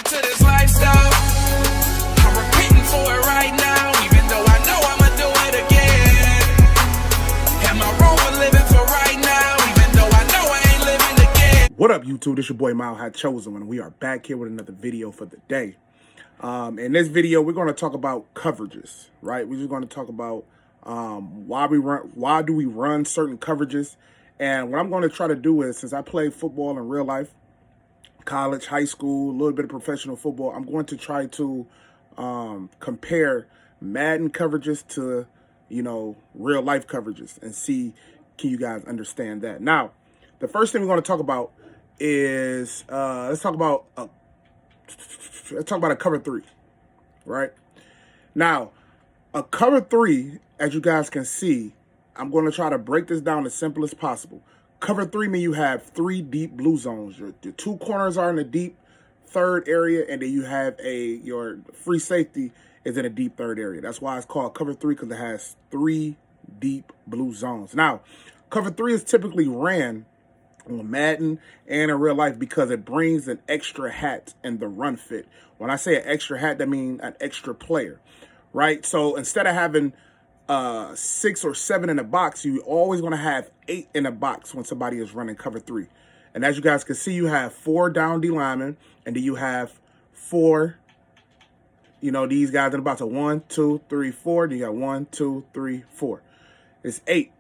to this lifestyle. I'm repeating for it right now, even though I know I'ma do it again. Am I wrong for living for right now, even though I know I ain't living again? What up, YouTube? This your boy Mile High Chosen, and we are back here with another video for the day. In this video, we're going to talk about coverages, right? We're just going to talk about why do we run certain coverages. And what I'm going to try to do is, since I play football in real life, college, high school, a little bit of professional football, I'm going to try to compare Madden coverages to, real life coverages and see, can you guys understand that? Now, the first thing we're going to talk about is, let's talk about a cover three, right? Now, a cover three, as you guys can see, I'm going to try to break this down as simple as possible. Cover three means you have three deep blue zones. Your two corners are in the deep third area, and then you have your free safety is in a deep third area. That's why it's called cover three, because it has three deep blue zones. Now, cover three is typically ran on Madden and in real life because it brings an extra hat in the run fit. When I say an extra hat, that means an extra player, right? So instead of having 6 or 7 in the box, you're always going to have 8 in the box when somebody is running cover three. And as you guys can see, you have 4 down D linemen, and then you have 4, these guys in the box. So 1, 2, 3, 4. Then you got 1, 2, 3, 4. It's 8.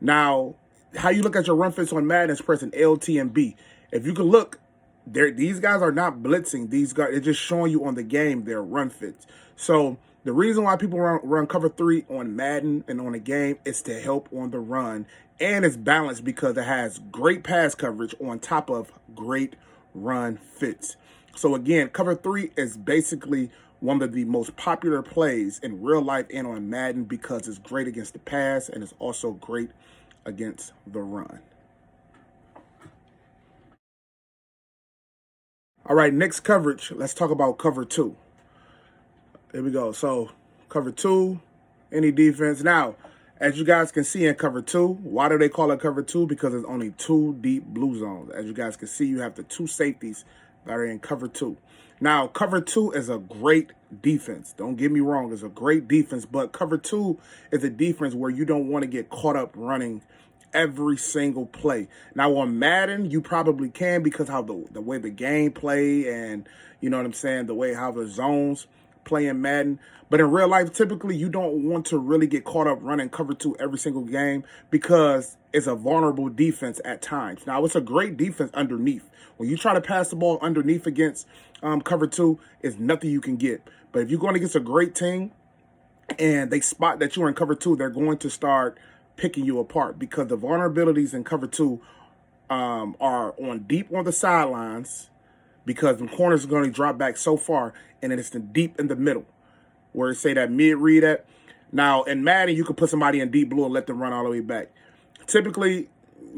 Now, how you look at your run fits on Madden is pressing LT and B. If you can look, these guys are not blitzing. These guys, it's just showing you on the game their run fits. So the reason why people run cover three on Madden and on the game is to help on the run. And it's balanced because it has great pass coverage on top of great run fits. So again, cover three is basically one of the most popular plays in real life and on Madden because it's great against the pass and it's also great against the run. All right, next coverage, let's talk about cover two. Here we go. So cover two, any defense. Now, as you guys can see in cover two, why do they call it cover two? Because there's only 2 deep blue zones. As you guys can see, you have the 2 safeties that are in cover two. Now, cover two is a great defense. Don't get me wrong, it's a great defense, but cover two is a defense where you don't want to get caught up running every single play. Now, on Madden, you probably can because how the way the game play and, the way how the zones play in Madden. But in real life, typically, you don't want to really get caught up running cover two every single game because it's a vulnerable defense at times. Now, it's a great defense underneath. When you try to pass the ball underneath against cover two, it's nothing you can get. But if you're going against a great team and they spot that you're in cover two, they're going to start picking you apart because the vulnerabilities in cover two are on deep on the sidelines because the corners are going to drop back so far, and then it's the deep in the middle where it say that mid read at. Now, in Madden, you can put somebody in deep blue and let them run all the way back. Typically,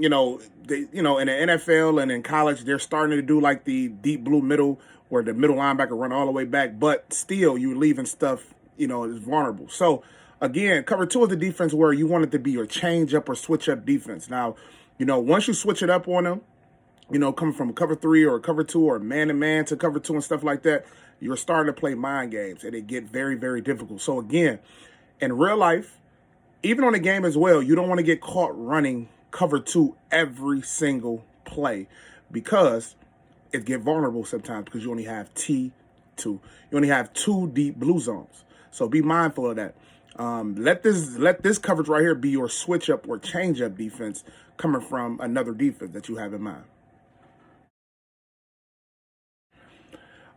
in the NFL and in college, they're starting to do like the deep blue middle where the middle linebacker run all the way back, but still you're leaving stuff, is vulnerable. So again, cover two is the defense where you want it to be your change up or switch up defense. Now, once you switch it up on them, coming from a cover three or a cover two or man-to-man to cover two and stuff like that, you're starting to play mind games and it get very, very difficult. So again, in real life, even on the game as well, you don't want to get caught running cover two every single play because it get vulnerable sometimes because you only have T2. You only have 2 deep blue zones. So be mindful of that. Let this coverage right here be your switch up or change up defense coming from another defense that you have in mind.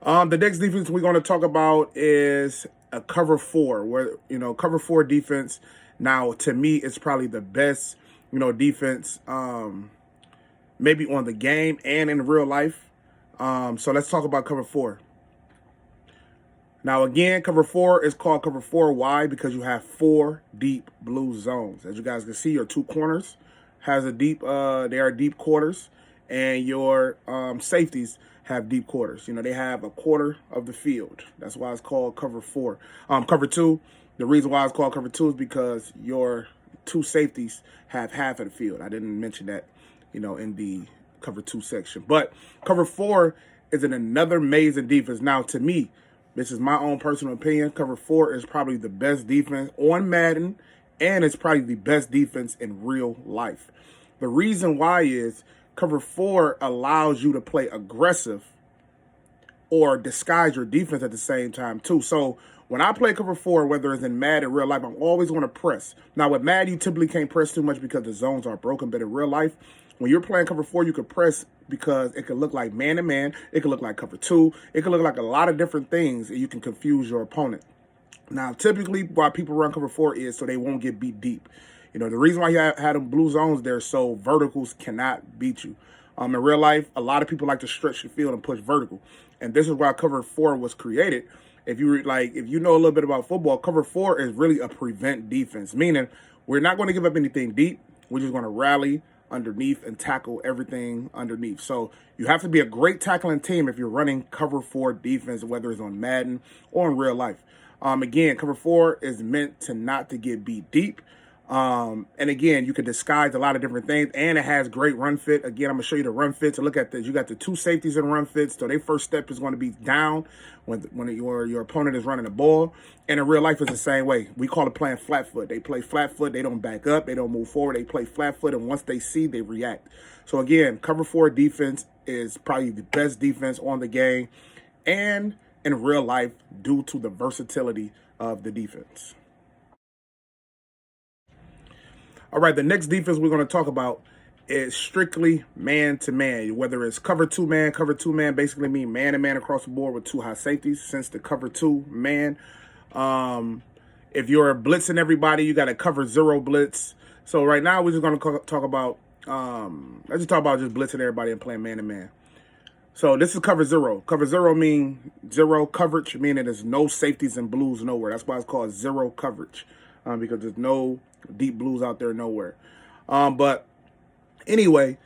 The next defense we're going to talk about is a cover 4, where cover 4 defense. Now, to me, it's probably the best defense, maybe on the game and in real life. So let's talk about cover 4. Now, again, cover 4 is called cover 4. Why? Because you have 4 deep blue zones. As you guys can see, your 2 corners has a deep, they are deep quarters, and your safeties have deep quarters. They have a quarter of the field. That's why it's called cover 4. Cover 2, the reason why it's called cover 2 is because your 2 safeties have half of the field. I didn't mention that, in the cover 2 section. But cover 4 is another amazing defense. Now, to me, this is my own personal opinion, cover 4 is probably the best defense on Madden, and it's probably the best defense in real life. The reason why is cover 4 allows you to play aggressive or disguise your defense at the same time too. So when I play cover 4, whether it's in Madden or real life, I'm always going to press. Now with Madden, you typically can't press too much because the zones are broken, but in real life, when you're playing cover 4, you can press because it could look like man-to-man, it could look like cover 2, it could look like a lot of different things, and you can confuse your opponent. Now, typically, why people run cover 4 is so they won't get beat deep. You know, the reason why you had them blue zones there so verticals cannot beat you. In real life, a lot of people like to stretch the field and push vertical. And this is why cover 4 was created. If you know a little bit about football, cover 4 is really a prevent defense, meaning we're not going to give up anything deep. We're just going to rally underneath and tackle everything underneath. So you have to be a great tackling team if you're running cover 4 defense, whether it's on Madden or in real life. Again, cover 4 is meant to not to get beat deep. And again, you can disguise a lot of different things, and it has great run fit. Again, I'm gonna show you the run fit. So look at this. You got the 2 safeties in run fits. So their first step is going to be down when your opponent is running the ball. And in real life, it's the same way. We call it playing flat foot. They play flat foot. They don't back up. They don't move forward. They play flat foot, and once they see, they react. So again, cover 4 defense is probably the best defense on the game, and in real life, due to the versatility of the defense. All right, the next defense we're going to talk about is strictly man-to-man. Whether it's cover 2 man basically mean man-to-man across the board with 2 high safeties. Since the cover 2 man, if you're blitzing everybody, you got a cover 0 blitz. So right now we're just going to talk about, let's just talk about just blitzing everybody and playing man-to-man. So this is cover 0. Cover 0 mean 0 coverage, meaning there's no safeties and blues nowhere. That's why it's called 0 coverage, because there's no deep blues out there nowhere. But anyway,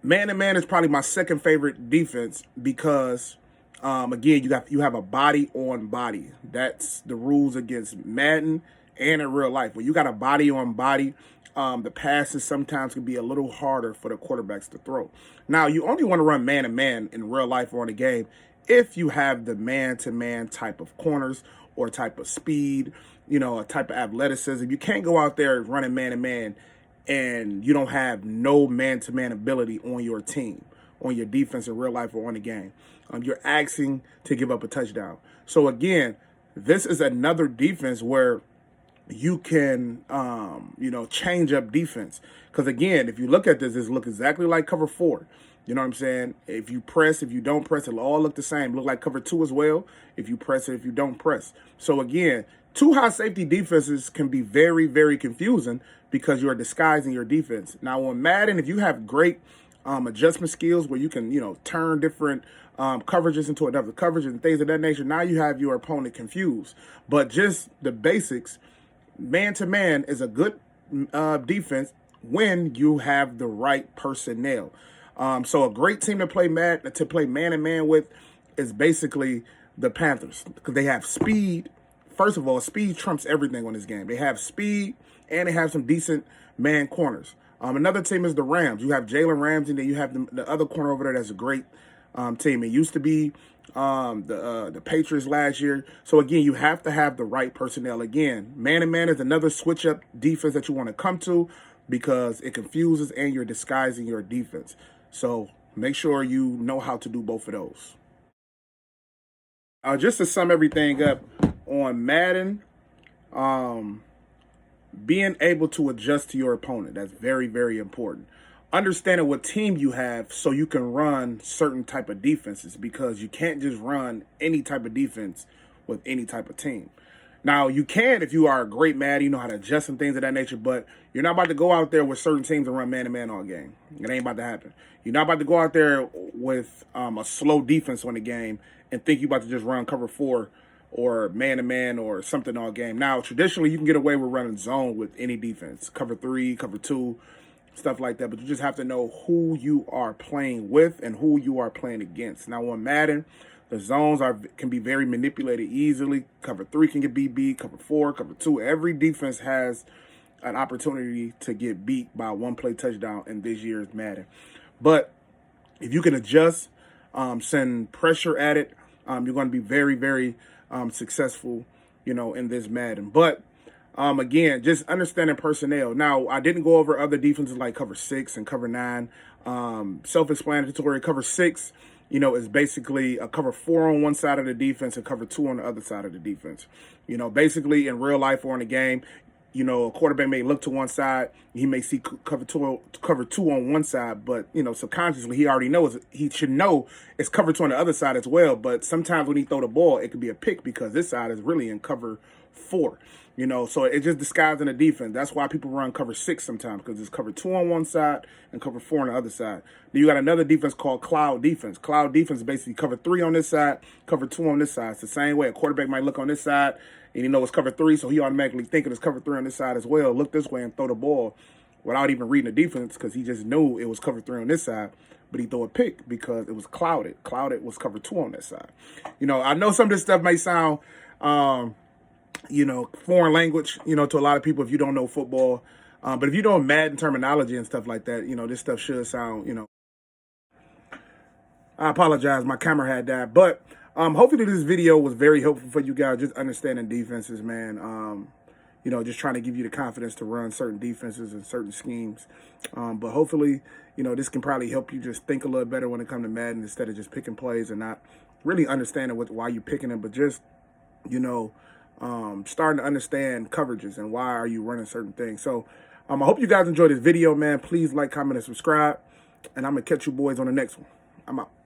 man-to-man is probably my second favorite defense because, again, you have a body on body. That's the rules against Madden and in real life. When you got a body on body, the passes sometimes can be a little harder for the quarterbacks to throw. Now, you only want to run man-to-man in real life or in a game if you have the man-to-man type of corners or type of speed, you know, a type of athleticism. You can't go out there running man-to-man and you don't have no man-to-man ability on your team, on your defense in real life or on the game. You're asking to give up a touchdown. So again, this is another defense where you can, change up defense. Because again, if you look at this, look exactly like cover 4. You know what I'm saying? If you press, if you don't press, it'll all look the same. Look like cover 2 as well. If you press it, if you don't press. So again, 2 high safety defenses can be very, very confusing because you're disguising your defense. Now on Madden, if you have great adjustment skills where you can, turn different coverages into another coverage and things of that nature, now you have your opponent confused. But just the basics, man-to-man is a good defense when you have the right personnel. So a great team to play man-to-man with is basically the Panthers because they have speed. First of all, speed trumps everything on this game. They have speed and they have some decent man corners. Another team is the Rams. You have Jalen Ramsey, and then you have the other corner over there that's a great team. It used to be the Patriots last year. So again, you have to have the right personnel. Again, man-to-man is another switch-up defense that you want to come to because it confuses and you're disguising your defense. So make sure you know how to do both of those. Just to sum everything up, on Madden, being able to adjust to your opponent, that's very, very important. Understanding what team you have so you can run certain type of defenses because you can't just run any type of defense with any type of team. Now, you can if you are a great Madden, you know how to adjust and things of that nature, but you're not about to go out there with certain teams and run man-to-man all game. It ain't about to happen. You're not about to go out there with a slow defense on the game and think you're about to just run cover 4 or man-to-man or something all game. Now, traditionally, you can get away with running zone with any defense, cover 3, cover 2, stuff like that. But you just have to know who you are playing with and who you are playing against. Now, on Madden, the zones can be very manipulated easily. Cover 3 can get beat, cover 4, cover 2. Every defense has an opportunity to get beat by a one-play touchdown in this year's Madden. But if you can adjust send pressure at it, you're going to be very, very successful, you know, in this Madden. But again, just understanding personnel. Now, I didn't go over other defenses like cover 6 and cover 9. Self-explanatory. Cover 6, you know, is basically a cover 4 on one side of the defense and cover 2 on the other side of the defense. You know, basically in real life or in a game, you know, a quarterback may look to one side, he may see cover two on one side, but, you know, subconsciously he already knows, he should know it's cover 2 on the other side as well. But sometimes when he throw the ball, it could be a pick because this side is really in cover 4. You know, so it just disguising the defense. That's why people run cover 6 sometimes, because it's cover 2 on one side and cover 4 on the other side. Then you got another defense called cloud defense. Cloud defense is basically cover 3 on this side, cover 2 on this side. It's the same way. A quarterback might look on this side and you know it's cover 3, so he automatically thinking it's cover 3 on this side as well. Look this way and throw the ball without even reading the defense because he just knew it was cover 3 on this side. But he threw a pick because it was clouded. Clouded was cover 2 on that side. You know, I know some of this stuff may sound you know, foreign language, you know, to a lot of people if you don't know football. But if you know Madden terminology and stuff like that, you know, this stuff should sound, you know. I apologize, my camera had died. But hopefully this video was very helpful for you guys, just understanding defenses, man. You know, just trying to give you the confidence to run certain defenses and certain schemes. But hopefully, you know, this can probably help you just think a little better when it comes to Madden instead of just picking plays and not really understanding why you're picking them, but just, you know, starting to understand coverages and why are you running certain things. So I hope you guys enjoyed this video, man. Please like, comment, and subscribe. And I'm going to catch you boys on the next one. I'm out.